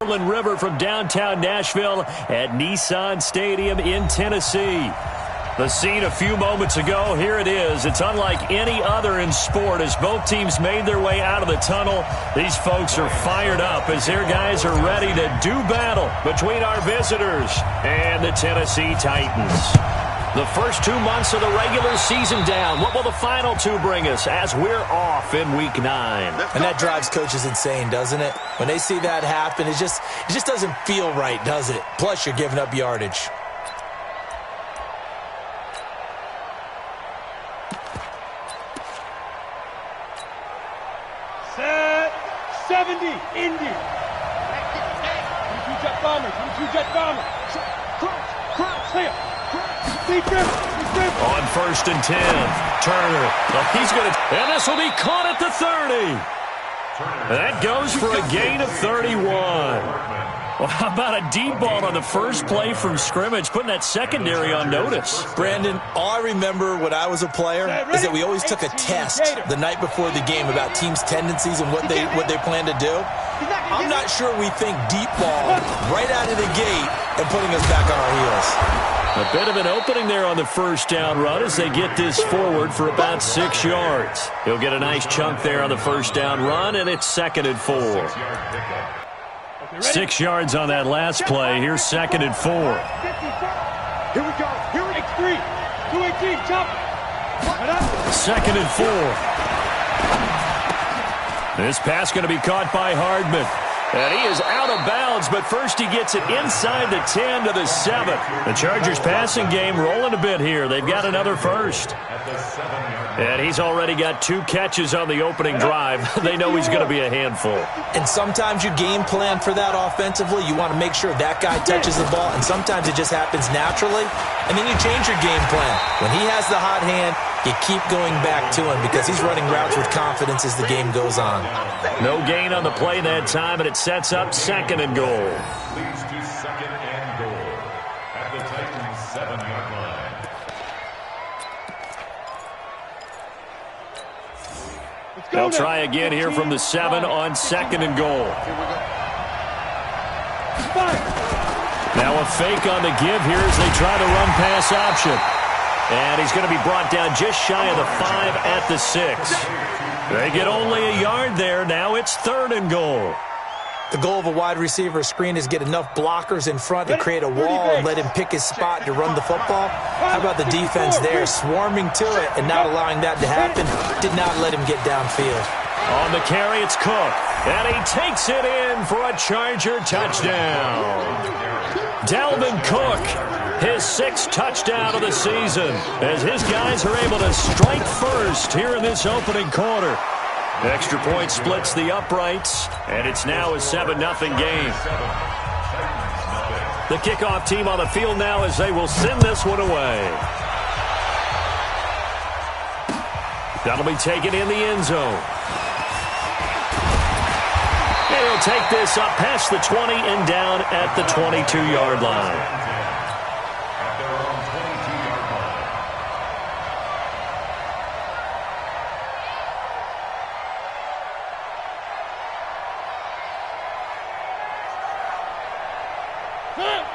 Cumberland River from downtown Nashville at Nissan Stadium in Tennessee. The scene a few moments ago, here it is. It's unlike any other in sport as both teams made their way out of the tunnel. These folks are fired up as their guys are ready to do battle between our visitors and the Tennessee Titans. The first 2 months of the regular season down. What will the final two bring us as we're off in Week 9? And that drives coaches insane, doesn't it? When they see that happen, it just doesn't feel right, does it? Plus, you're giving up yardage. Set 70, Indy. 22 jet bomber, 22 jet bomber. Cross, clear. On 1st and 10, Turner. He's going to, and this will be caught at the 30. That goes for a gain of 31. Well, how about a deep ball on the first play from scrimmage, putting that secondary on notice? Brandon, all I remember when I was a player is that we always took a test the night before the game about teams' tendencies and what they plan to do. I'm not sure we think deep ball right out of the gate and putting us back on our heels. A bit of an opening there on the first down run as they get this forward for about 6 yards. He'll get a nice chunk there on the first down run, and it's 2nd and 4. 6 yards on that last play. Here's 2nd and 4. Here we go. Here we go. 218, jump. 2nd and 4. This pass going to be caught by Hardman. And he is out of bounds, but first he gets it inside the 10 to the 7. The Chargers passing game rolling a bit here. They've got another first. And he's already got 2 catches on the opening drive. They know he's going to be a handful. And sometimes you game plan for that offensively. You want to make sure that guy touches the ball, and sometimes it just happens naturally. And then you change your game plan. When he has the hot hand, you keep going back to him because he's running routes with confidence as the game goes on. No gain on the play that time, and it sets up 2nd and goal. Leads to 2nd and goal at the Titans' 7-yard line. They'll try again here from the 7 on 2nd and goal. Now a fake on the give here as they try to run pass option. And he's going to be brought down just shy of the 5 at the 6. They get only a yard there. Now it's 3rd and goal. The goal of a wide receiver screen is get enough blockers in front to create a wall and let him pick his spot to run the football. How about the defense there, swarming to it and not allowing that to happen? Did not let him get downfield. On the carry, it's Cook. And he takes it in for a Charger touchdown. Dalvin Cook, his 6th touchdown of the season, as his guys are able to strike first here in this opening quarter. Extra point splits the uprights, and it's now a 7-0 game. The kickoff team on the field now as they will send this one away. That'll be taken in the end zone. And he'll take this up past the 20 and down at the 22-yard line.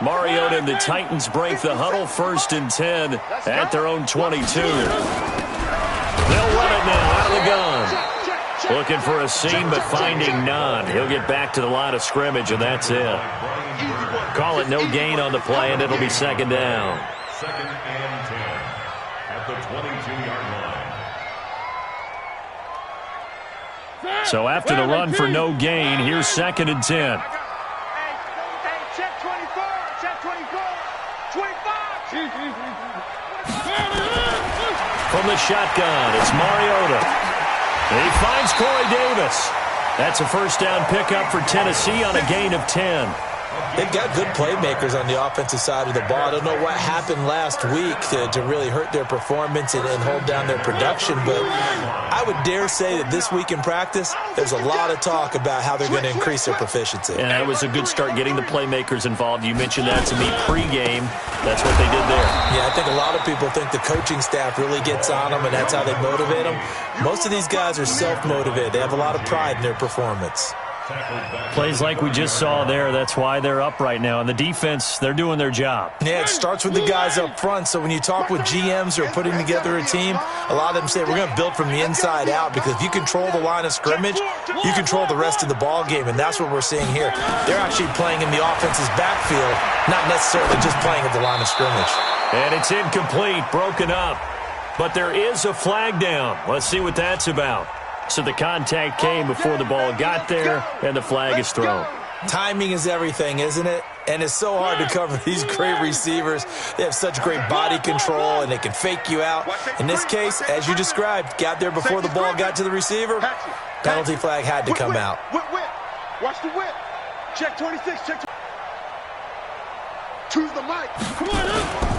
Mariota and the Titans break the huddle, 1st and 10 at their own 22. They'll run it now out of the gun. Looking for a seam, but finding none. He'll get back to the line of scrimmage, and that's it. Call it no gain on the play, and it'll be 2nd down. 2nd and 10 at the 22-yard line. So after the run for no gain, here's 2nd and 10. From the shotgun, it's Mariota. He finds Corey Davis. That's a first down pickup for Tennessee on a gain of 10. They've got good playmakers on the offensive side of the ball. I don't know what happened last week to really hurt their performance and hold down their production, but I would dare say that this week in practice, there's a lot of talk about how they're going to increase their proficiency. And that was a good start getting the playmakers involved. You mentioned that to me pregame. That's what they did there. Yeah, I think a lot of people think the coaching staff really gets on them, and that's how they motivate them. Most of these guys are self-motivated. They have a lot of pride in their performance. Plays like we just saw there. That's why they're up right now. And the defense, they're doing their job. Yeah, it starts with the guys up front. So when you talk with GMs who are putting together a team, a lot of them say we're going to build from the inside out, because if you control the line of scrimmage, you control the rest of the ball game, and that's what we're seeing here. They're actually playing in the offense's backfield, not necessarily just playing at the line of scrimmage. And it's incomplete, broken up. But there is a flag down. Let's see what that's about. So the contact came before the ball got there, and the flag is thrown. Timing is everything, isn't it? And it's so hard to cover these great receivers. They have such great body control, and they can fake you out. In this case, as you described, got there before the ball got to the receiver. Penalty flag had to come out. Watch the whip. Check 26. Check. Choose the mic. Come on,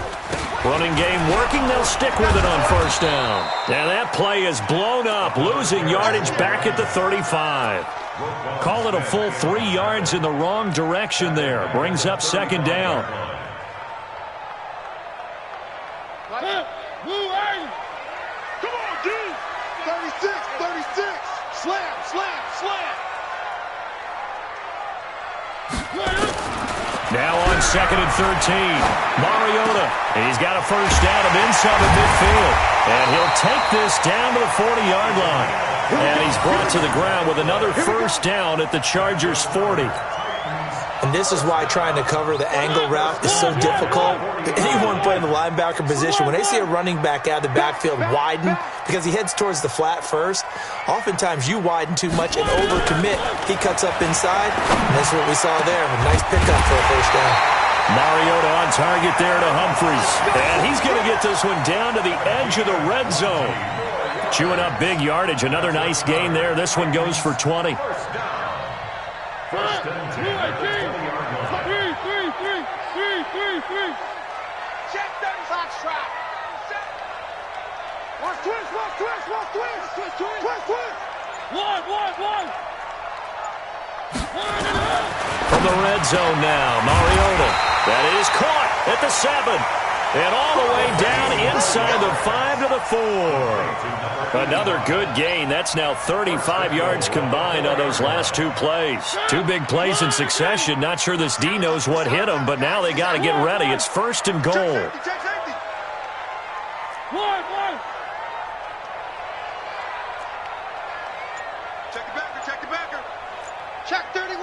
Running game working. They'll stick with it on first down. And that play is blown up, losing yardage back at the 35. Call it a full 3 yards in the wrong direction there. Brings up second down. Come on, dude. 36. Slam. Now on second and 13, Mariota. He's got a first down of inside the midfield. And he'll take this down to the 40-yard line. And he's brought to the ground with another first down at the Chargers' 40. And this is why trying to cover the angle route is so difficult. Anyone playing the linebacker position, when they see a running back out of the backfield widen, because he heads towards the flat first, oftentimes you widen too much and overcommit. He cuts up inside, and that's what we saw there. A nice pickup for a first down. Mariota on target there to Humphries. And he's going to get this one down to the edge of the red zone. Chewing up big yardage. Another nice gain there. This one goes for 20. First and 10 at the 20-yard line. Three. Check that box trap. Watch twist. One. From the red zone now, Mariota. That is caught at the 7. And all the way down inside the 5 to the 4. Another good gain. That's now 35 yards combined on those last 2 plays. 2 big plays in succession. Not sure this D knows what hit him, but now they got to get ready. It's first and goal. Check safety. One. Check the backer. Check 31.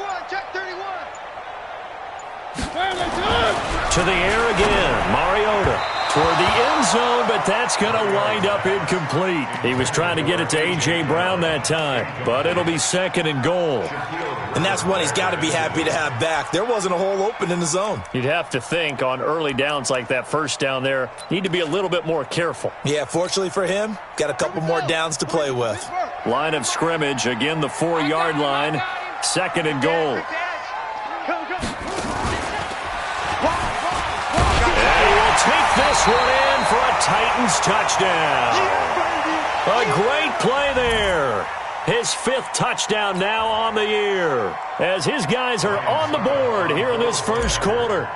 To the air again, Mariota toward the end zone, but that's going to wind up incomplete. He was trying to get it to A.J. Brown that time, but it'll be second and goal. And that's one he's got to be happy to have back. There wasn't a hole open in the zone. You'd have to think on early downs like that first down there, need to be a little bit more careful. Yeah, fortunately for him, got a couple more downs to play with. Line of scrimmage, again the 4-yard line, second and goal. Take this one in for a Titans touchdown. A great play there. His 5th touchdown now on the year, as his guys are on the board here in this first quarter.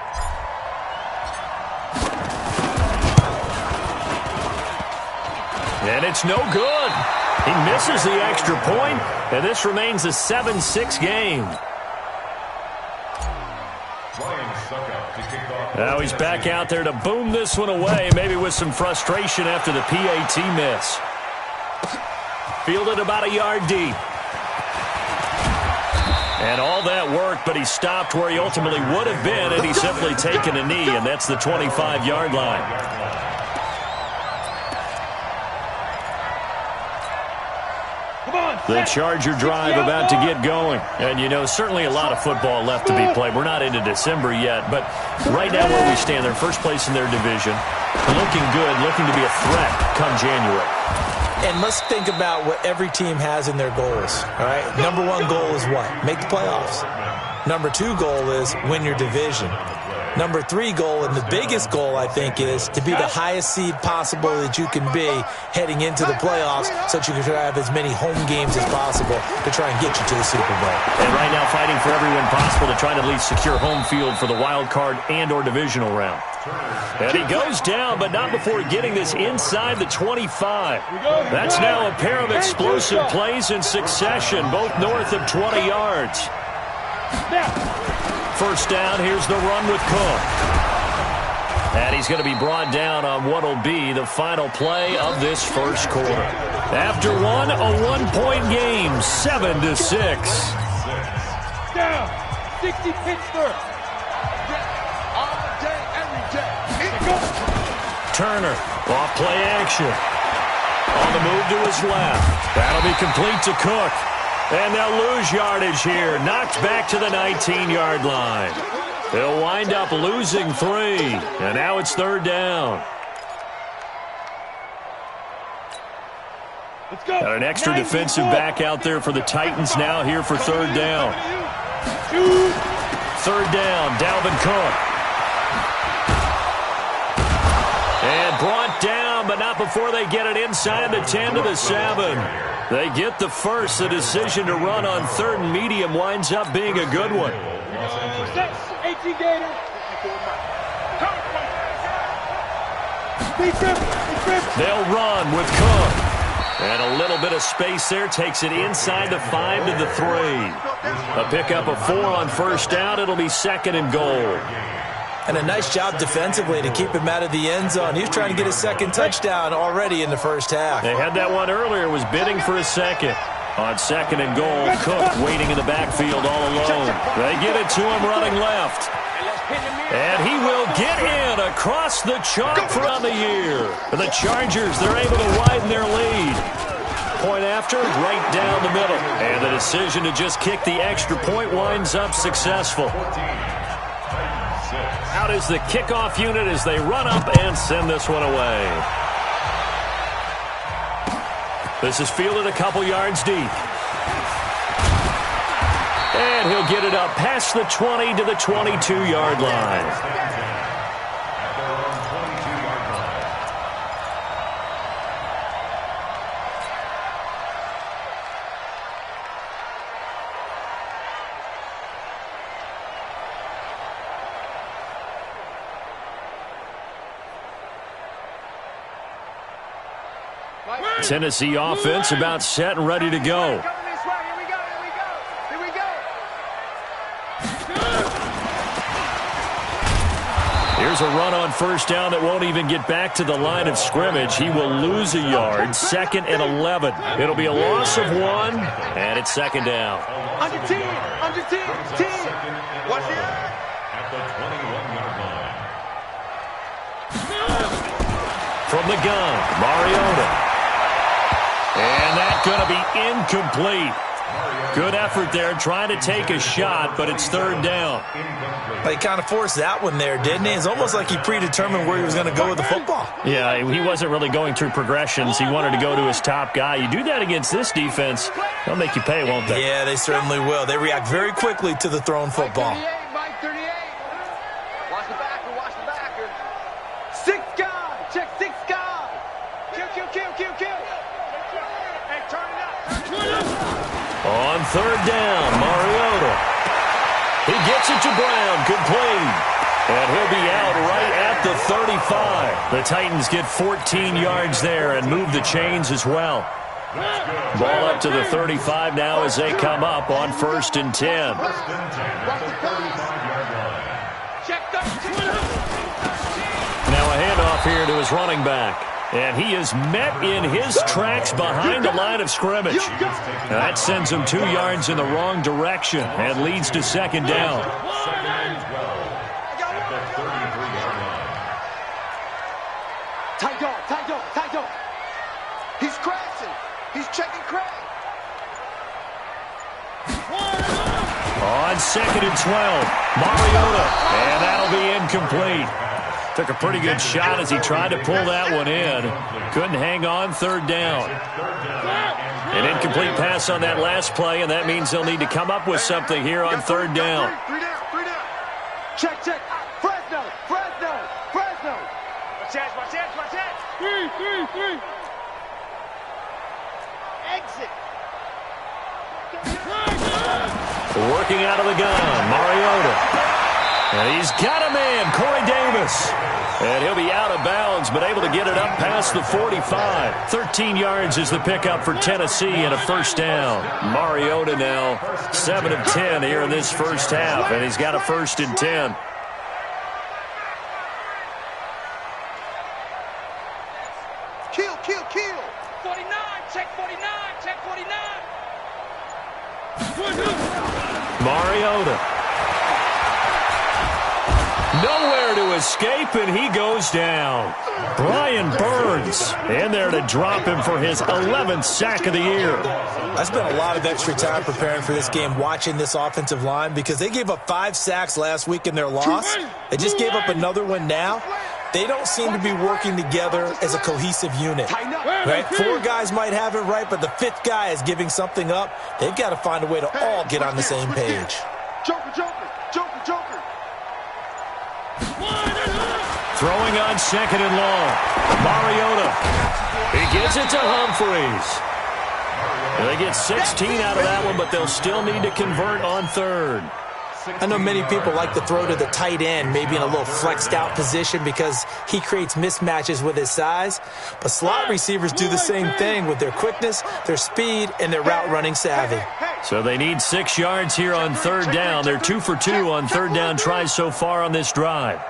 And it's no good. He misses the extra point, and this remains a 7-6 game. Now he's back out there to boom this one away, maybe with some frustration after the PAT miss. Fielded about a yard deep. And all that worked, but he stopped where he ultimately would have been, and he's simply taken a knee, and that's the 25-yard line. The Charger drive about to get going. And, you know, certainly a lot of football left to be played. We're not into December yet, but right now where we stand, they're first place in their division. Looking good, looking to be a threat come January. And let's think about what every team has in their goals, all right? Number 1 goal is what? Make the playoffs. Number 2 goal is win your division. number 3 goal, and the biggest goal, I think, is to be the highest seed possible that you can be heading into the playoffs so that you can try to have as many home games as possible to try and get you to the Super Bowl. And right now fighting for every win possible to try to at least secure home field for the wild card and or divisional round. And he goes down, but not before getting this inside the 25. That's now a pair of explosive plays in succession, both north of 20 yards. First down, here's the run with Cook. And he's going to be brought down on what will be the final play of this first quarter. After one, a one-point game, 7-6. Down. 60 Pittsburgh. All day, every day. Turner, off play action. On the move to his left. That'll be complete to Cook. And they'll lose yardage here. Knocked back to the 19-yard line. They'll wind up losing 3. And now it's third down. Got an extra defensive back out there for the Titans now here for third down. Third down, Dalvin Cook. And brought down, but not before they get it inside the 10 to the 7. They get the first. The decision to run on third and medium winds up being a good one. 18 Gator. They'll run with Cook. And a little bit of space there takes it inside the 5 to the 3. A pickup of 4 on first down. It'll be second and goal. And a nice job defensively to keep him out of the end zone. He was trying to get his second touchdown already in the first half. They had that one earlier, was bidding for a second. On second and goal, Cook waiting in the backfield all alone. They get it to him running left. And he will get in across the chalk from the year. For the Chargers, they're able to widen their lead. Point after, right down the middle. And the decision to just kick the extra point winds up successful. Out is the kickoff unit as they run up and send this one away. This is fielded a couple yards deep. And he'll get it up past the 20 to the 22-yard line. Tennessee offense about set and ready to go. Here's a run on first down that won't even get back to the line of scrimmage. He will lose a yard. Second and 11. It'll be a loss of 1, and it's second down. Under 10, under 10, 10. Watch it. At the 21-yard line. From the gun, Mariota. And that's going to be incomplete. Good effort there, trying to take a shot, but it's third down. He kind of forced that one there, didn't he? It's almost like he predetermined where he was going to go with the football. Yeah, he wasn't really going through progressions. He wanted to go to his top guy. You do that against this defense, they'll make you pay, won't they? Yeah, they certainly will. They react very quickly to the thrown football. Mike 38. Watch the backer, watch the backer. 6 guy, check 6 guy. Kill. Hey, turn it up. On third down, Mariota. He gets it to Brown, complete. And he'll be out right at the 35. The Titans get 14 yards there and move the chains as well. Ball up to the 35 now as they come up on first and 10. Now a handoff here to his running back. And he is met in his tracks behind the line of scrimmage. Now that sends him 2 yards in the wrong direction and leads to second down. Second and 12 at the 33-yard line. Tight dog. He's crashing. He's checking crack. On second and 12, Mariota. And that'll be incomplete. Took a pretty good shot as he tried to pull that one in. Couldn't hang on, third down. An incomplete pass on that last play, and that means they'll need to come up with something here on third down. Three down. Check. Fresno. exit. Working out of the gun, Mariota. And he's got a man, Corey Davis. And he'll be out of bounds, but able to get it up past the 45. 13 yards is the pickup for Tennessee and a first down. Mariota now 7 of 10 here in this first half, and he's got a 1st and 10. Kill, kill, kill. 49, check 49, check 49. Mariota. Nowhere to escape, and he goes down. Brian Burns in there to drop him for his 11th sack of the year. I spent a lot of extra time preparing for this game, watching this offensive line, because they gave up 5 sacks last week in their loss. They just gave up another one now. They don't seem to be working together as a cohesive unit. Right? 4 guys might have it right, but the 5th guy is giving something up. They've got to find a way to all get on the same page. Joker, joker, joker, joker. Throwing on 2nd and long. Mariota. He gets it to Humphreys. And they get 16 out of that one, but they'll still need to convert on 3rd. I know many people like to throw to the tight end, maybe in a little flexed out position because he creates mismatches with his size. But slot receivers do the same thing with their quickness, their speed, and their route running savvy. So they need 6 yards here on 3rd down. They're 2 for 2 on 3rd down tries so far on this drive.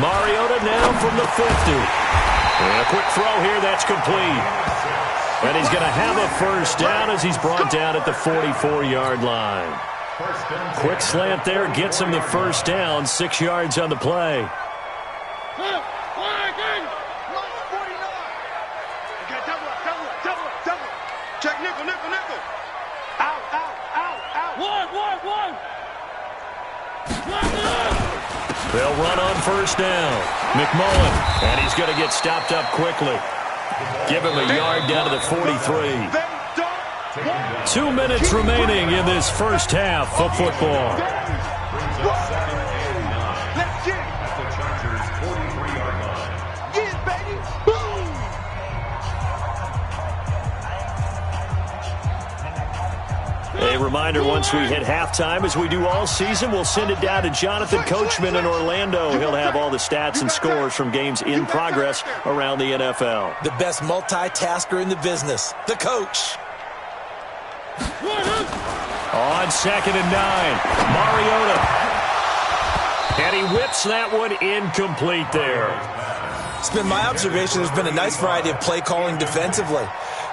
Mariota now from the 50. And a quick throw here, that's complete. And he's going to have a 1st down as he's brought down at the 44-yard line. Quick slant there, gets him the 1st down, 6 yards on the play. Check nickel, nickel, nickel. Out, out, out, out. One. They'll run on 1st down. McMullen, and he's going to get stopped up quickly. Give him a yard down to the 43. 2 minutes remaining in this first half of football. A reminder, once we hit halftime, as we do all season, we'll send it down to Jonathan Coachman in Orlando. He'll have all the stats and scores from games in progress around the NFL. The best multitasker in the business, the coach. On 2nd and 9, Mariota. And he whips that one incomplete there. It's been my observation there's been a nice variety of play calling defensively.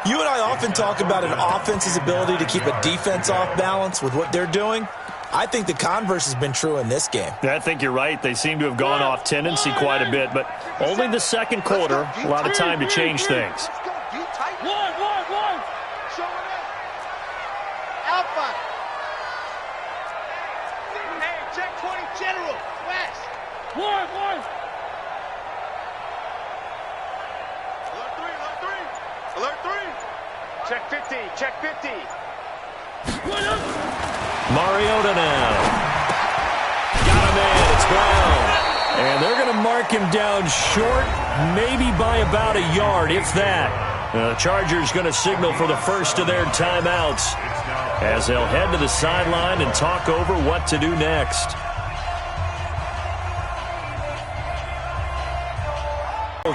You and I often talk about an offense's ability to keep a defense off balance with what they're doing. I think the converse has been true in this game. I think you're right. They seem to have gone off tendency quite a bit, but only the 2nd quarter, a lot of time to change things. One. Showing up. Alpha. Hey, check 20 general. West. One. Alert 3. Check 50. Check 50. Mariota now. Got him in. It's Brown. And they're going to mark him down short, maybe by about a yard, if that. The Chargers going to signal for the first of their timeouts as they'll head to the sideline and talk over what to do next.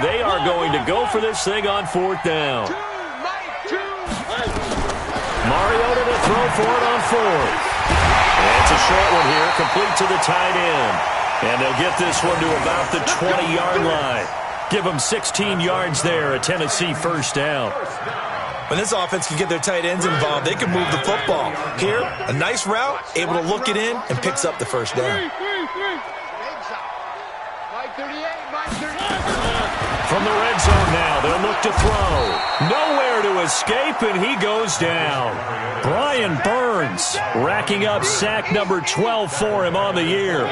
They are going to go for this thing on 4th down. Mariota to throw for it on 4th. And it's a short one here, complete to the tight end. And they'll get this one to about the 20-yard line. Give them 16 yards there, a Tennessee 1st down. When this offense can get their tight ends involved, they can move the football. Here, a nice route, able to look it in, and picks up the 1st down. From the red zone now, they'll look to throw. Nowhere to escape, and he goes down. Brian Burns racking up sack number 12 for him on the year.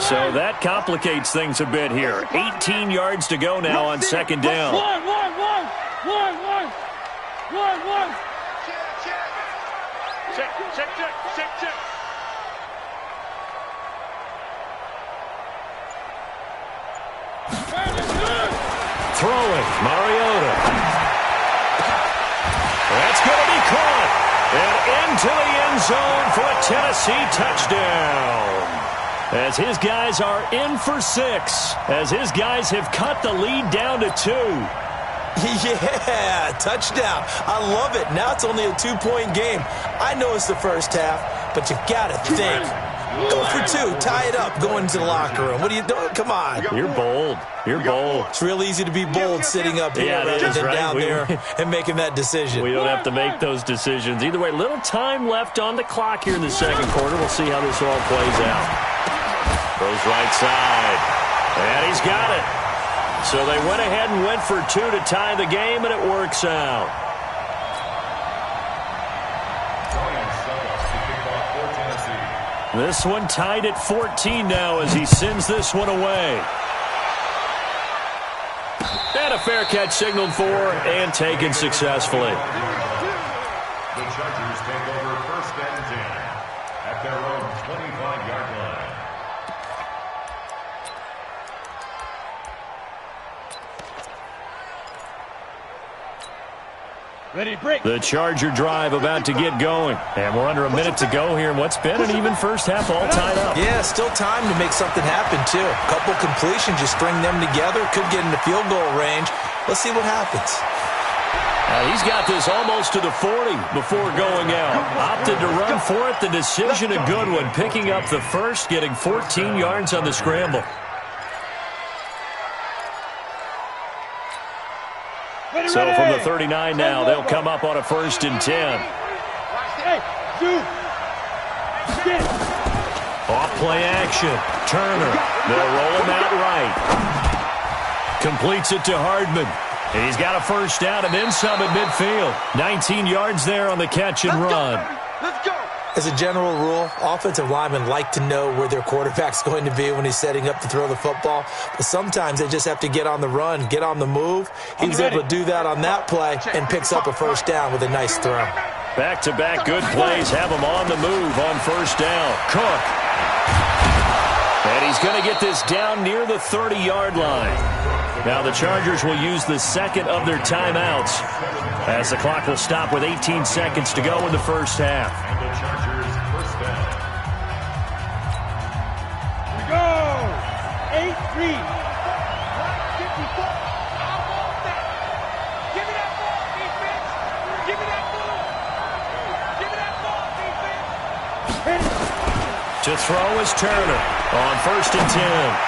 So that complicates things a bit here. 18 yards to go now on 2nd down. One. Check. Throwing, Mariota. That's going to be caught. And into the end zone for a Tennessee touchdown. As his guys are in for 6. As his guys have cut the lead down to 2. Yeah, touchdown. I love it. Now it's only a 2-point game. I know it's the first half, but you got to think. Go for 2. Tie it up. Go into the locker room. What are you doing? Come on. You're bold. You're bold. It's real easy to be bold sitting up here rather than down there and making that decision. We don't have to make those decisions. Either way, little time left on the clock here in the second quarter. We'll see how this all plays out. Goes right side. And he's got it. So they went ahead and went for 2 to tie the game, and it works out. This one tied at 14 now as he sends this one away. And a fair catch signaled for and taken successfully. The Chargers take over 1st and 10 at their own 25-yard line. Ready, break. The Charger drive about to get going. And we're under a minute to go here in what's been an even first half, all tied up. Yeah, still time to make something happen, too. A couple completions, you string them together, could get into field goal range. Let's see what happens. He's got this almost to the 40 before going out. Opted to run for it. The decision a good one. Picking up the first, getting 14 yards on the scramble. So from the 39 now, they'll come up on a 1st and 10. Off play action. Turner. They'll roll him out right. Completes it to Hardman. And he's got a first down and then some at midfield. 19 yards there on the catch and run. Let's go. As a general rule, offensive linemen like to know where their quarterback's going to be when he's setting up to throw the football. But sometimes they just have to get on the run, get on the move. He was able to do that on that play and picks up a first down with a nice throw. Back-to-back good plays have him on the move on first down. Cook. And he's going to get this down near the 30-yard line. Now the Chargers will use the second of their timeouts as the clock will stop with 18 seconds to go in the first half. And the Chargers first down. Go. 8-3. 54. Give me that ball, defense. Give me that ball. Give me that ball, defense. To throw is Turner on 1st and 10.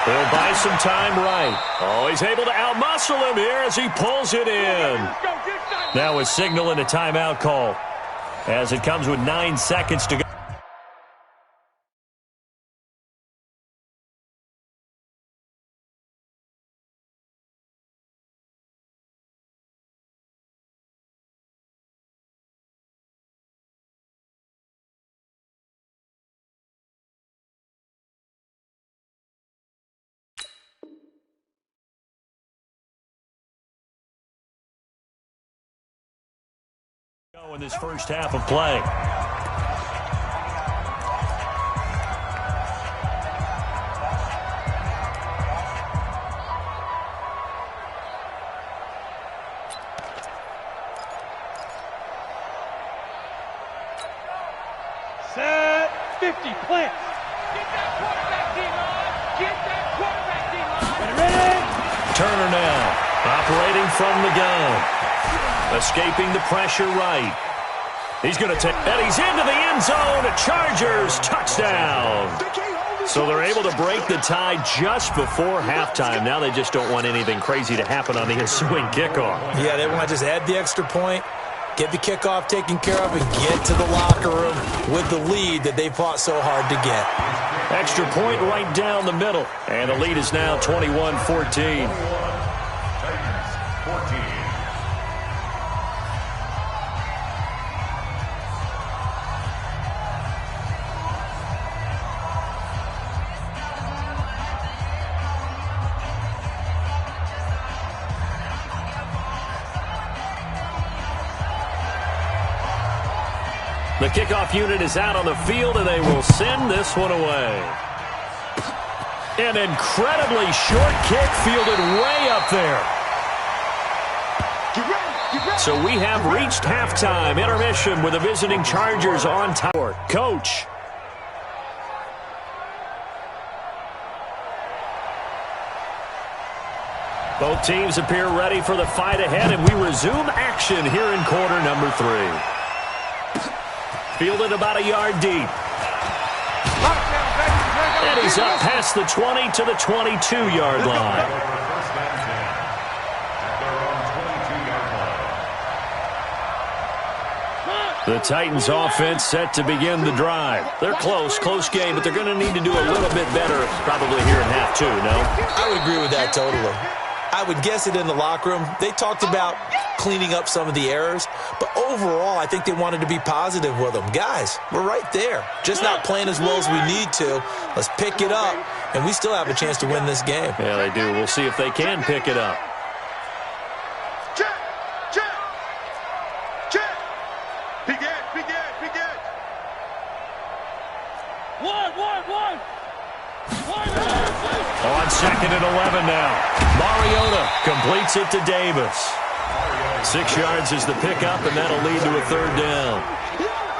He'll buy some time right. Oh, he's able to outmuscle him here as he pulls it in. Now is signaling a timeout call as it comes with 9 seconds to go. In this first half of play. Set 50, plant. Get that quarterback D-line. Get that quarterback D-line. Ready? Turner now, operating from the gun. Escaping the pressure right. He's going to take, and he's into the end zone. A Chargers touchdown. So they're able to break the tie just before halftime. Now they just don't want anything crazy to happen on the ensuing kickoff. Yeah, they want to just add the extra point, get the kickoff taken care of, and get to the locker room with the lead that they fought so hard to get. Extra point right down the middle. And the lead is now 21-14. Titans 14. The kickoff unit is out on the field, and they will send this one away. An incredibly short kick fielded way up there. So we have reached halftime intermission with the visiting Chargers on top. Coach. Both teams appear ready for the fight ahead, and we resume action here in quarter number 3. Fielded about a yard deep. And he's up past the 20 to the 22-yard line. The Titans offense set to begin the drive. They're close game, but they're going to need to do a little bit better probably here in half 2, no? I would agree with that totally. I would guess it in the locker room. They talked about cleaning up some of the errors, but overall, I think they wanted to be positive with them. Guys, we're right there. Just not playing as well as we need to. Let's pick it up, and we still have a chance to win this game. Yeah, they do. We'll see if they can pick it up. On 2nd and 11 now. Mariota completes it to Davis. 6 yards is the pickup, and that'll lead to a 3rd down.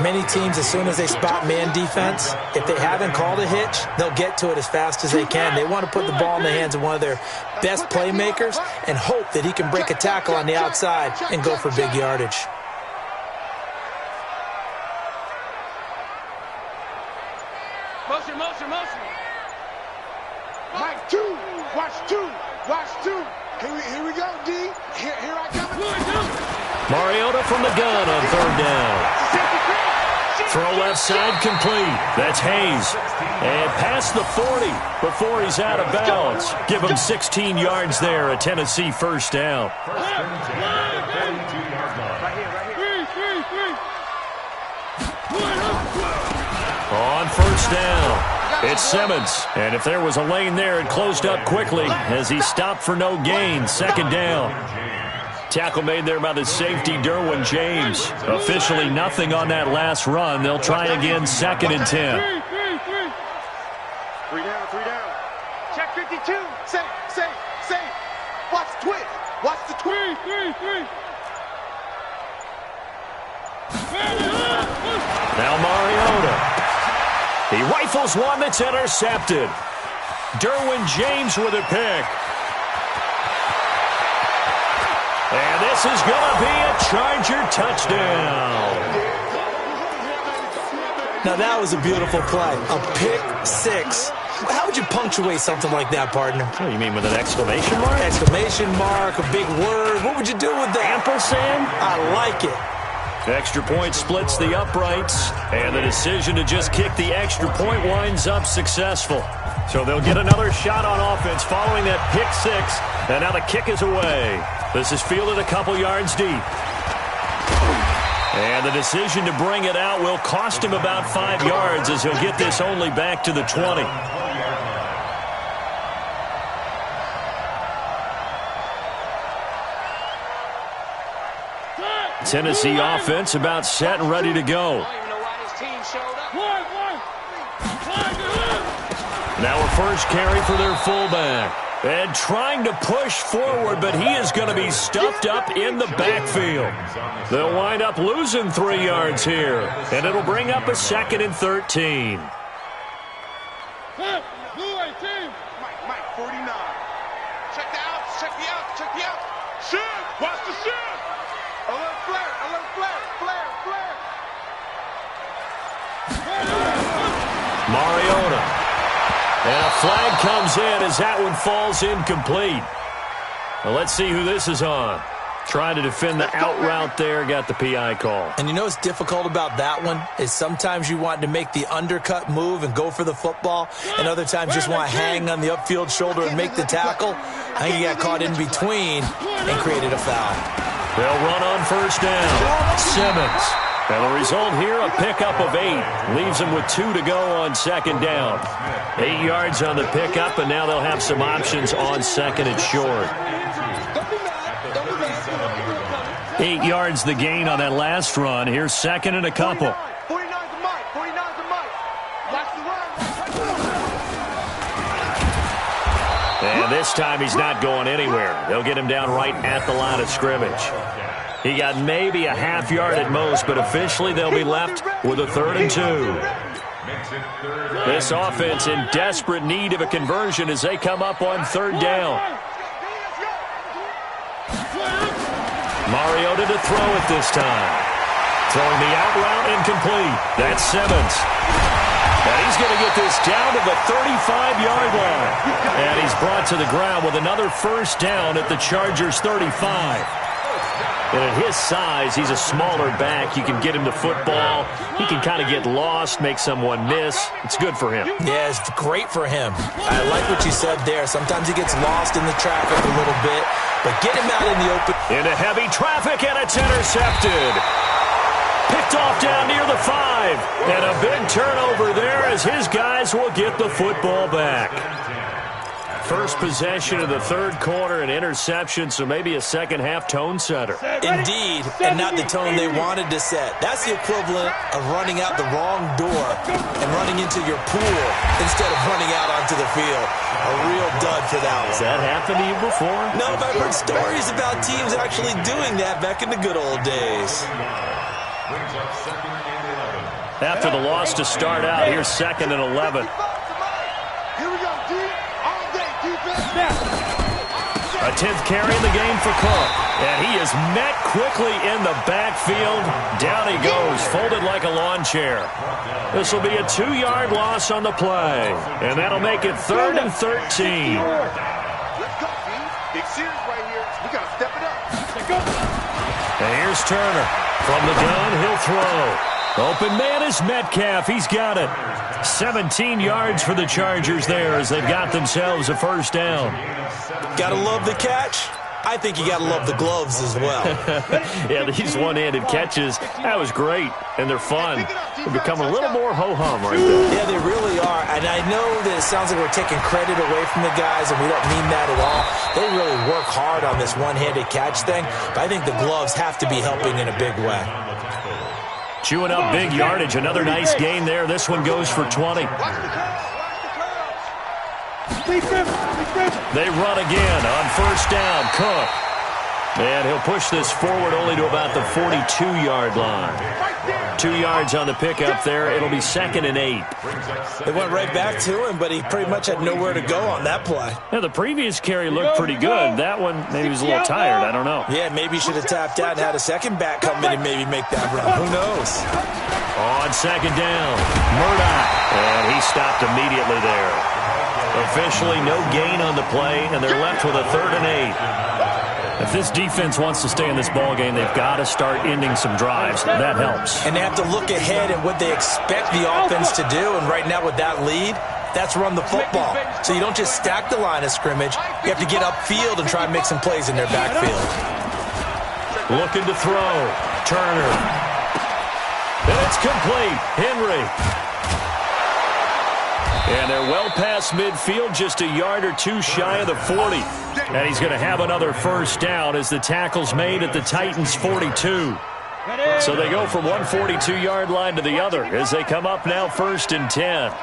Many teams, as soon as they spot man defense, if they haven't called a hitch, they'll get to it as fast as they can. They want to put the ball in the hands of one of their best playmakers and hope that he can break a tackle on the outside and go for big yardage. Motion. Mike, 2. Watch 2. Here we go, D. Here I come. Mariota from the gun on 3rd down. Throw left side complete. That's Hayes. And past the 40 before he's out of bounds. Give him 16 yards there, a Tennessee 1st down. On 1st down, it's Simmons. And if there was a lane there, it closed up quickly as he stopped for no gain. 2nd down. Tackle made there by the safety, Derwin James. Officially nothing on that last run. They'll try again, 2nd and 10. 3 down. Check 52. Safe. Watch the twist. Now Mariota. He rifles one that's intercepted. Derwin James with a pick. And this is going to be a Charger touchdown. Now that was a beautiful play. A pick 6. How would you punctuate something like that, partner? Oh, you mean with an exclamation mark? Exclamation mark, a big word. What would you do with that? Ampersand? I like it. Extra point splits the uprights, and the decision to just kick the extra point winds up successful. So they'll get another shot on offense following that pick 6, and now the kick is away. This is fielded a couple yards deep. And the decision to bring it out will cost him about 5 yards as he'll get this only back to the 20. Tennessee offense about set and ready to go. Now a first carry for their fullback. And trying to push forward, but he is going to be stuffed up in the backfield. They'll wind up losing 3 yards here, and it'll bring up a 2nd and 13. Mike, 49. Check the outs. Shoot! Watch the shoot! Alert flare! Mariota. And a flag comes in as that one falls incomplete. Well, let's see who this is on. Trying to defend the out route there, got the PI call. And you know what's difficult about that one is sometimes you want to make the undercut move and go for the football, and other times just want to hang on the upfield shoulder and make the tackle. I think he got caught in between and created a foul. They'll run on first down. Simmons. And the result here, a pickup of 8. Leaves them with 2 to go on second down. 8 yards on the pickup, and now they'll have some options on second and short. 8 yards the gain on that last run. Here's second and a couple. 49's the Mike. Watch the run. And this time he's not going anywhere. They'll get him down right at the line of scrimmage. He got maybe a half yard at most, but officially they'll be left with a 3rd and 2. This offense in desperate need of a conversion as they come up on 3rd down. Mariota to throw it this time. Throwing the out route incomplete. That's Simmons. And he's going to get this down to the 35-yard line. And he's brought to the ground with another 1st down at the Chargers' 35. And at his size, he's a smaller back. You can get him to football. He can kind of get lost, make someone miss. It's good for him. Yeah, it's great for him. I like what you said there. Sometimes he gets lost in the traffic a little bit, but get him out in the open. Into heavy traffic, and it's intercepted. Picked off down near the 5. And a big turnover there as his guys will get the football back. First possession of the 3rd quarter, an interception, so maybe a second-half tone setter. Indeed, and not the tone they wanted to set. That's the equivalent of running out the wrong door and running into your pool instead of running out onto the field. A real dud for that one. Has that happened to you before? No, but I've heard stories about teams actually doing that back in the good old days. After the loss to start out, here's 2nd and 11. Here we go, D. All day, defense. A 10th carry in the game for Cook. And he is met quickly in the backfield. Down he goes, folded like a lawn chair. This will be a 2-yard loss on the play. And that'll make it 3rd and 13. Let's go, D. Big series right here. We got to step it up. Let's go. And here's Turner. From the gun, he'll throw. Open man is Metcalf. He's got it. 17 yards for the Chargers there as they've got themselves a 1st down. Gotta love the catch. I think you got to love the gloves as well. Yeah, these one-handed catches, that was great, and they're fun. They become a little more ho-hum right there. Yeah, they really are, and I know that it sounds like we're taking credit away from the guys, and we don't mean that at all. They really work hard on this one-handed catch thing, but I think the gloves have to be helping in a big way. Chewing up big yardage. Another nice gain there. This one goes for 20. They run again on 1st down. Cook. And he'll push this forward only to about the 42-yard line. 2 yards on the pickup there. It'll be 2nd and 8. They went right back to him, but he pretty much had nowhere to go on that play. Yeah, the previous carry looked pretty good. That one, maybe he was a little tired. I don't know. Yeah, maybe he should have tapped out and had a second back come in and maybe make that run. Who knows? On 2nd down, Murdoch. And he stopped immediately there. Officially no gain on the play, and they're left with a 3rd and 8. If this defense wants to stay in this ballgame, they've got to start ending some drives. That helps. And they have to look ahead at what they expect the offense to do. And right now with that lead, that's run the football. So you don't just stack the line of scrimmage. You have to get upfield and try and make some plays in their backfield. Looking to throw. Turner. And it's complete. Henry. And they're well past midfield, just a yard or two shy of the 40. And he's going to have another 1st down as the tackle's made at the Titans' 42. So they go from one 42-yard line to the other as they come up now 1st and 10.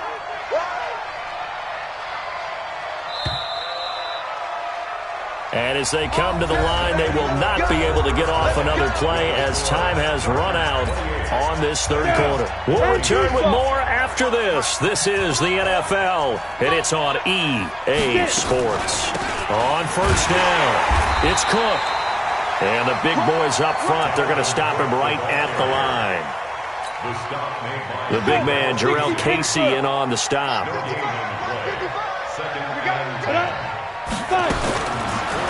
And as they come to the line, they will not be able to get off another play as time has run out on this 3rd quarter. We'll return with more after this. This is the NFL, and it's on EA Sports. On 1st down, it's Cook. And the big boys up front, they're going to stop him right at the line. The big man, Jarrell Casey, in on the stop.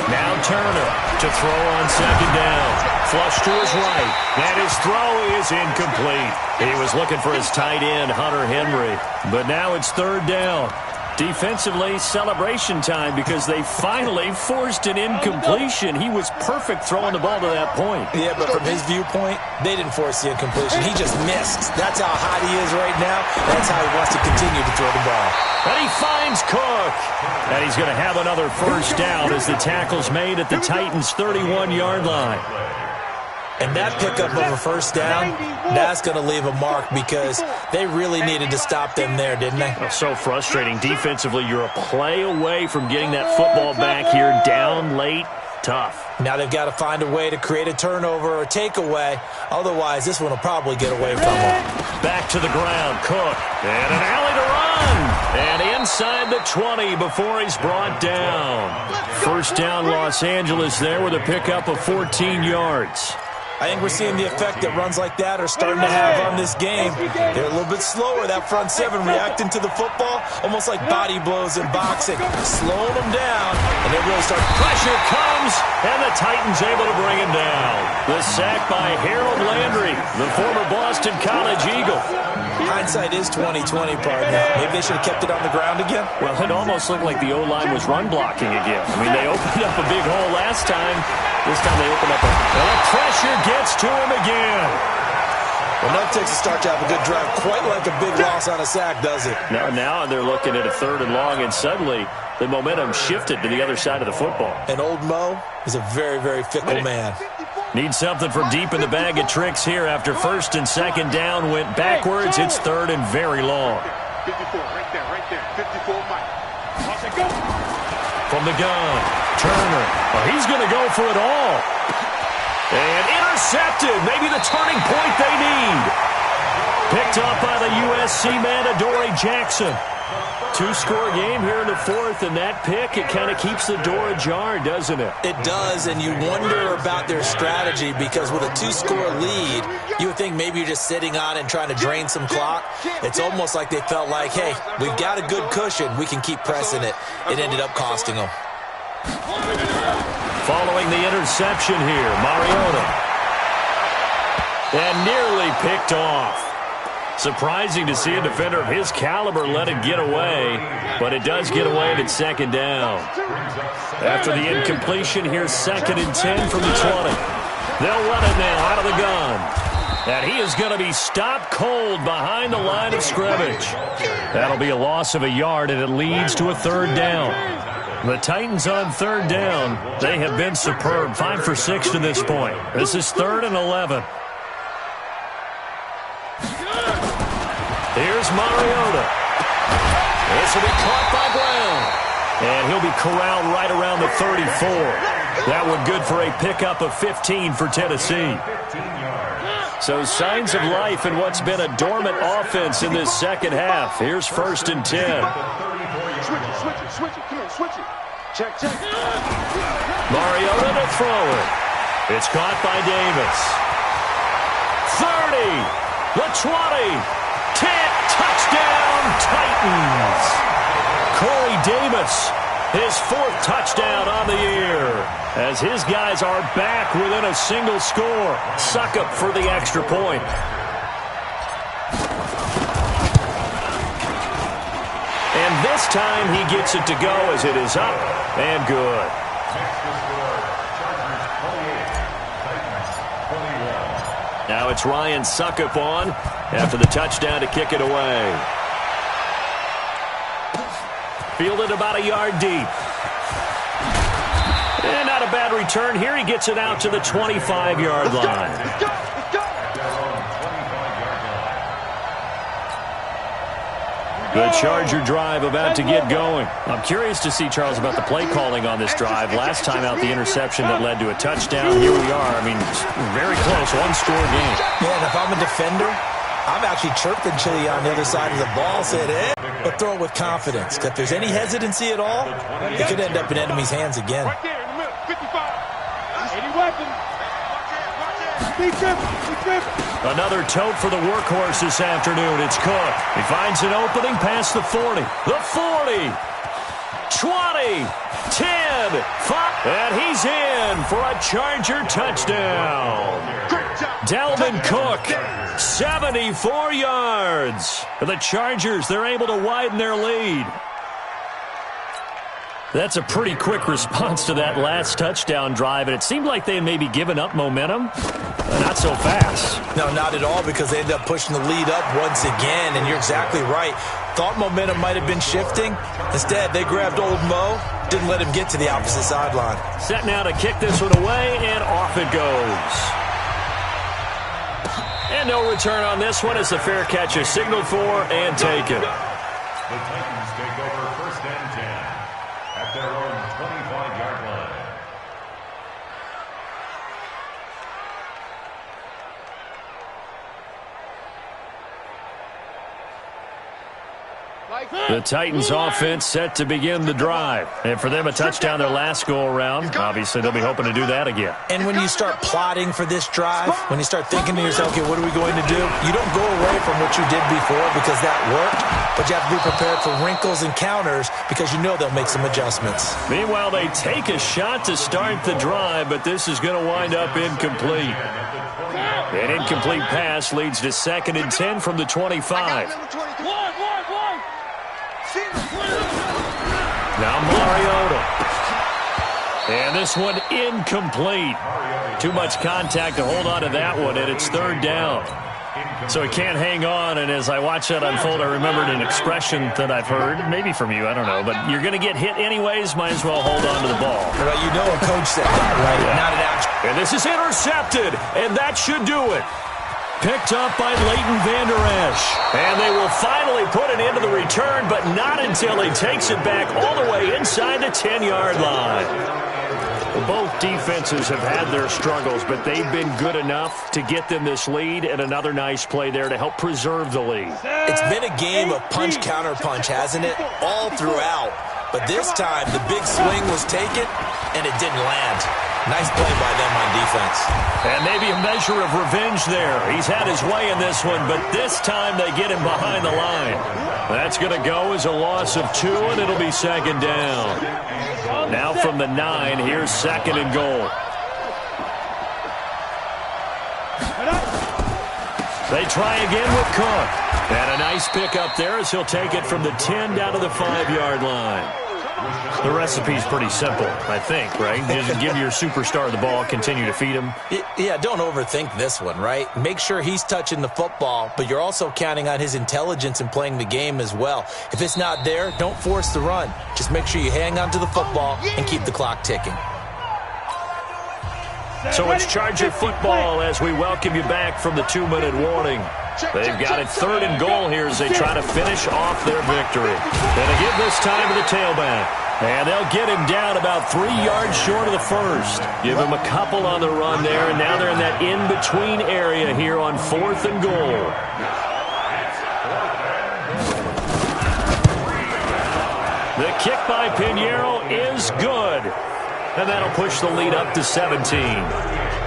Now Turner to throw on 2nd down. Flush to his right. And his throw is incomplete. He was looking for his tight end, Hunter Henry. But now it's 3rd down. Defensively, celebration time because they finally forced an incompletion. He was perfect throwing the ball to that point. Yeah, but from his viewpoint, they didn't force the incompletion. He just missed. That's how hot he is right now. That's how he wants to continue to throw the ball. And he finds Cook. And he's going to have another 1st down as the tackle's made at the Titans' 31-yard line. And that pickup of a 1st down, that's going to leave a mark because They really needed to stop them there, didn't they? Oh, so frustrating. Defensively, you're a play away from getting that football back here. Down late, tough. Now they've got to find a way to create a turnover or takeaway. Otherwise, this one will probably get away from them. Back to the ground, Cook. And an alley to run. And inside the 20 before he's brought down. First down, Los Angeles there with a pickup of 14 yards. I think we're seeing the effect that runs like that are starting to have on this game. They're a little bit slower, that front seven, reacting to the football, almost like body blows in boxing, slowing them down, and they really start. Pressure comes, and the Titans able to bring him down. The sack by Harold Landry, the former Boston College Eagle. Hindsight is 20/20, partner. Maybe they should have kept it on the ground again. Well, it almost looked like the O-line was run blocking again. I mean, they opened up a big hole last time. This time they opened up a... And the pressure gets to him again. Well, that takes a start to have a good drive. Quite like a big loss on a sack, does it? Now they're looking at a 3rd and long, and suddenly the momentum shifted to the other side of the football. And old Mo is a very, very fickle man. Need something from deep in the bag of tricks here after 1st and 2nd down went backwards. It's 3rd and very long. 54, right there. 54, Mike. Go. From the gun, Turner. Oh, he's going to go for it all. And intercepted. Maybe the turning point they need. Picked up by the USC man, Adoree Jackson. 2-score game here in the 4th, and that pick, it kind of keeps the door ajar, doesn't it? It does, and you wonder about their strategy because with a 2-score lead, you would think maybe you're just sitting on and trying to drain some clock. It's almost like they felt like, hey, we've got a good cushion. We can keep pressing it. It ended up costing them. Following the interception here, Mariota. And nearly picked off. Surprising to see a defender of his caliber let it get away, but it does get away and it's 2nd down. After the incompletion, here's 2nd and 10 from the 20. They'll run it now out of the gun. And he is going to be stopped cold behind the line of scrimmage. That'll be a loss of a yard, and it leads to a 3rd down. The Titans on 3rd down. They have been superb, 5 for 6 to this point. This is 3rd and 11. Here's Mariota. This will be caught by Brown. And he'll be corralled right around the 34. That one good for a pickup of 15 for Tennessee. So signs of life in what's been a dormant offense in this 2nd half. Here's 1st and 10. Switch it. Come on, switch it. Check. Mariota to throw it. It's caught by Davis. 30. The 20. 10, touchdown, Titans. Corey Davis, his 4th touchdown on the year, as his guys are back within a single score. Succop for the extra point. And this time he gets it to go as it is up and good. Now it's Ryan Succop on after the touchdown to kick it away. Fielded about a yard deep. And not a bad return here. He gets it out to the 25-yard line. Let's go. The Charger drive about to get going. I'm curious to see, Charles, about the play calling on this drive. Last time out, the interception that led to a touchdown. Here we are. I mean, very close, 1-score game. Man, if I'm a defender, I'm actually chirping Chili on the other side of the ball, saying, hey, but throw it with confidence. If there's any hesitancy at all, it could end up in enemy's hands again. Right there in the middle, 55. Any weapon. Be careful. Another tote for the workhorse this afternoon. It's Cook. He finds an opening past the 40. The 40. 20. 10. 5. And he's in for a Charger touchdown. Dalvin Cook, 74 yards. For the Chargers, they're able to widen their lead. That's a pretty quick response to that last touchdown drive, and it seemed like they had maybe given up momentum. Not so fast. No, not at all, because they ended up pushing the lead up once again, and you're exactly right. Thought momentum might have been shifting. Instead, they grabbed old Mo, didn't let him get to the opposite sideline. Set now to kick this one away, and off it goes. And no return on this one as the fair catch is signaled for and taken. The Titans take over 1st and 10 at their own 25-yard line. The Titans offense set to begin the drive. And for them, a touchdown their last go-around. Obviously, they'll be hoping to do that again. And when you start plotting for this drive, when you start thinking to yourself, okay, what are we going to do? You don't go away from what you did before because that worked, but you have to be prepared for wrinkles and counters because you know they'll make some adjustments. Meanwhile, they take a shot to start the drive, but this is going to wind up incomplete. An incomplete pass leads to 2nd and 10 from the 25. Now Mariota. And this one incomplete. Too much contact to hold on to that one, and it's 3rd down. So he can't hang on, and as I watch that unfold, I remembered an expression that I've heard, maybe from you, I don't know, but you're going to get hit anyways, might as well hold on to the ball. Well, you know a coach said that, right? Yeah. Not an action. And this is intercepted, and that should do it. Picked up by Leighton Vander Esch. And they will finally put it into the return, but not until he takes it back all the way inside the 10-yard line. Both defenses have had their struggles, but they've been good enough to get them this lead, and another nice play there to help preserve the lead. It's been a game of punch-counter-punch, hasn't it? All throughout. But this time, the big swing was taken, and it didn't land. Nice play by them on defense. And maybe a measure of revenge there. He's had his way in this one, but this time they get him behind the line. That's going to go as a loss of 2, and it'll be 2nd down. Now from the 9, here's 2nd and goal. They try again with Cook. And a nice pickup there as he'll take it from the 10 down to the 5-yard line. The recipe's pretty simple, I think, right? Just give your superstar the ball, continue to feed him. Yeah, don't overthink this one, right? Make sure he's touching the football, but you're also counting on his intelligence in playing the game as well. If it's not there, don't force the run. Just make sure you hang on to the football and keep the clock ticking. So it's Charger football as we welcome you back from the 2-minute warning. They've got it 3rd and goal here as they try to finish off their victory. Gonna give this time to the tailback. And they'll get him down about 3 yards short of the first. Give him a couple on the run there, and now they're in that in-between area here on 4th and goal. The kick by Pinheiro is good. And that'll push the lead up to 17.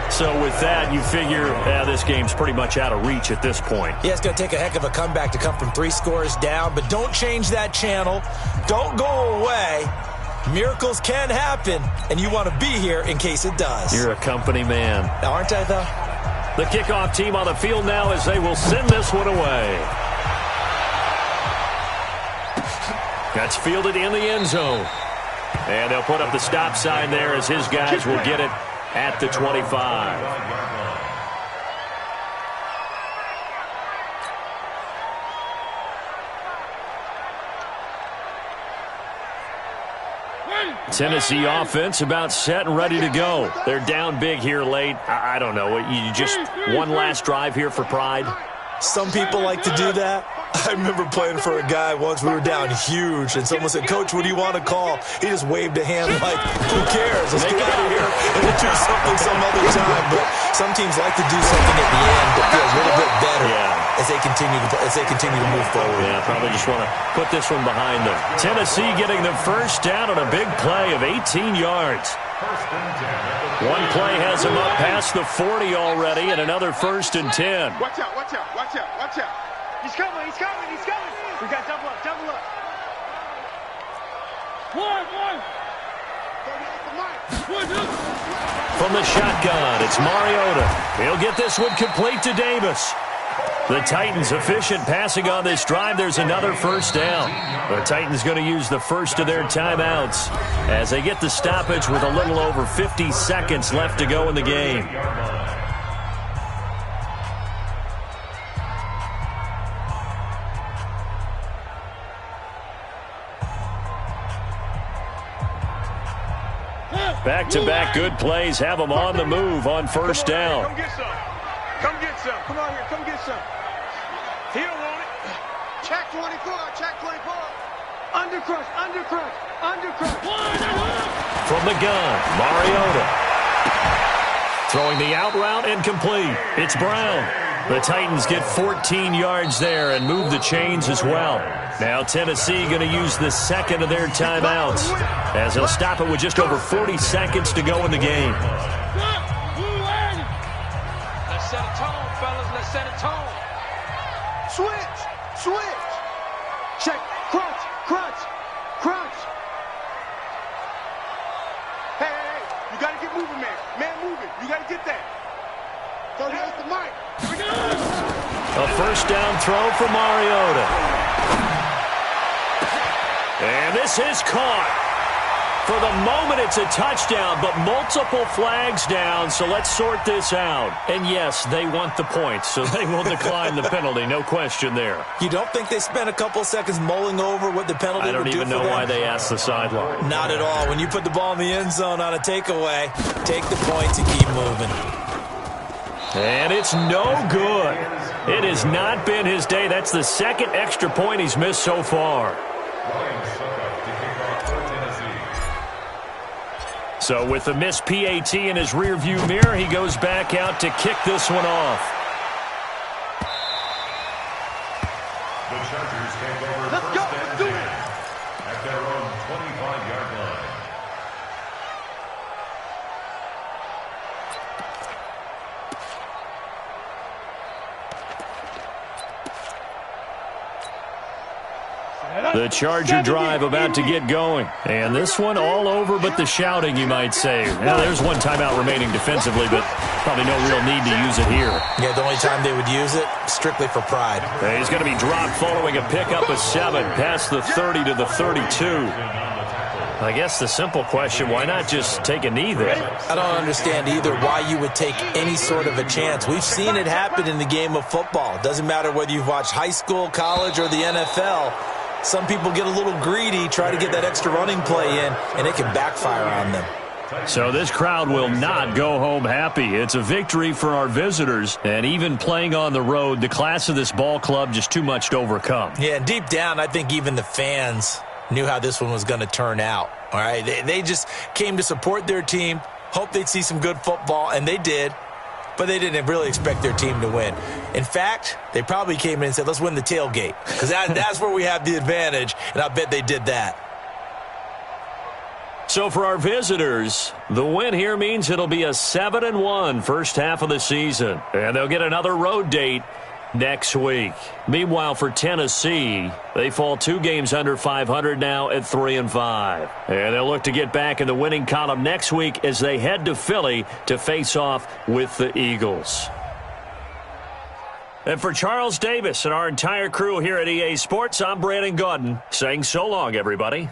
So with that, you figure this game's pretty much out of reach at this point. Yeah, it's going to take a heck of a comeback to come from 3 scores down, but don't change that channel. Don't go away. Miracles can happen, and you want to be here in case it does. You're a company man. Aren't I, though? The kickoff team on the field now as they will send this one away. That's fielded in the end zone. And they'll put up the stop sign there as his guys will get it at the 25. Tennessee offense about set and ready to go. They're down big here late. I don't know. You just one last drive here for pride? Some people like to do that. I remember playing for a guy once. We were down huge, and someone said, "Coach, what do you want to call?" He just waved a hand like, "Who cares? Let's get out of here and we'll do something some other time." But some teams like to do something at the end to feel a little bit better as they continue to move forward. Yeah, probably just want to put this one behind them. Tennessee getting the first down on a big play of 18 yards. One play has him up past the 40 already, and another 1st and 10. Watch out, watch out, watch out, watch out. He's coming, he's coming, he's coming. We got double up, double up. One. From the shotgun, it's Mariota. He'll get this one complete to Davis. The Titans efficient passing on this drive. There's another 1st down. The Titans going to use the first of their timeouts as they get the stoppage with a little over 50 seconds left to go in the game. Back-to-back good plays have them on the move on 1st down. Come get some. Come on here. Come get some. He don't want it. Check 24. Check 24. Undercrush. Undercrush. Undercrush. From the gun, Mariota. Throwing the out route and complete. It's Brown. The Titans get 14 yards there and move the chains as well. Now Tennessee going to use the second of their timeouts as he'll stop it with just over 40 seconds to go in the game. Let's set a tone, fellas. Let's set a tone. Switch. Switch. Check. Crunch. Crunch. Crunch. Hey, hey, hey. You got to get moving, man. Man, moving. You got to get that. So here's the mic. A first down throw for Mariota. And this is caught. For the moment, it's a touchdown, but multiple flags down, so let's sort this out. And yes, they want the points, so they will decline the penalty, no question there. You don't think they spent a couple seconds mulling over what the penalty would do for them? I don't even know why they asked the sideline. Not at all. When you put the ball in the end zone on a takeaway, take the points and keep moving. And it's no good. It has not been his day. That's the second extra point he's missed so far. So with the missed PAT in his rearview mirror, he goes back out to kick this one off. The Chargers take over first and 10 at their own 25-yard line. The Charger drive about to get going. And this one all over but the shouting, you might say. Now, there's one timeout remaining defensively, but probably no real need to use it here. Yeah, the only time they would use it, strictly for pride. He's going to be dropped following a pickup of 7, past the 30 to the 32. I guess the simple question, why not just take a knee there? I don't understand either why you would take any sort of a chance. We've seen it happen in the game of football. It doesn't matter whether you've watched high school, college, or the NFL. Some people get a little greedy, try to get that extra running play in, and it can backfire on them. So this crowd will not go home happy. It's a victory for our visitors, and even playing on the road, the class of this ball club just too much to overcome. Yeah, and deep down, I think even the fans knew how this one was going to turn out. All right, they just came to support their team, hoped they'd see some good football, and they did. But they didn't really expect their team to win. In fact, they probably came in and said, let's win the tailgate, because that's where we have the advantage, and I bet they did that. So for our visitors, the win here means it'll be a 7-1 first half of the season, and they'll get another road date next week. Meanwhile, for Tennessee, they fall 2 games under 500 now at 3-5. And they'll look to get back in the winning column next week as they head to Philly to face off with the Eagles. And for Charles Davis and our entire crew here at EA Sports, I'm Brandon Gaudin saying so long, everybody.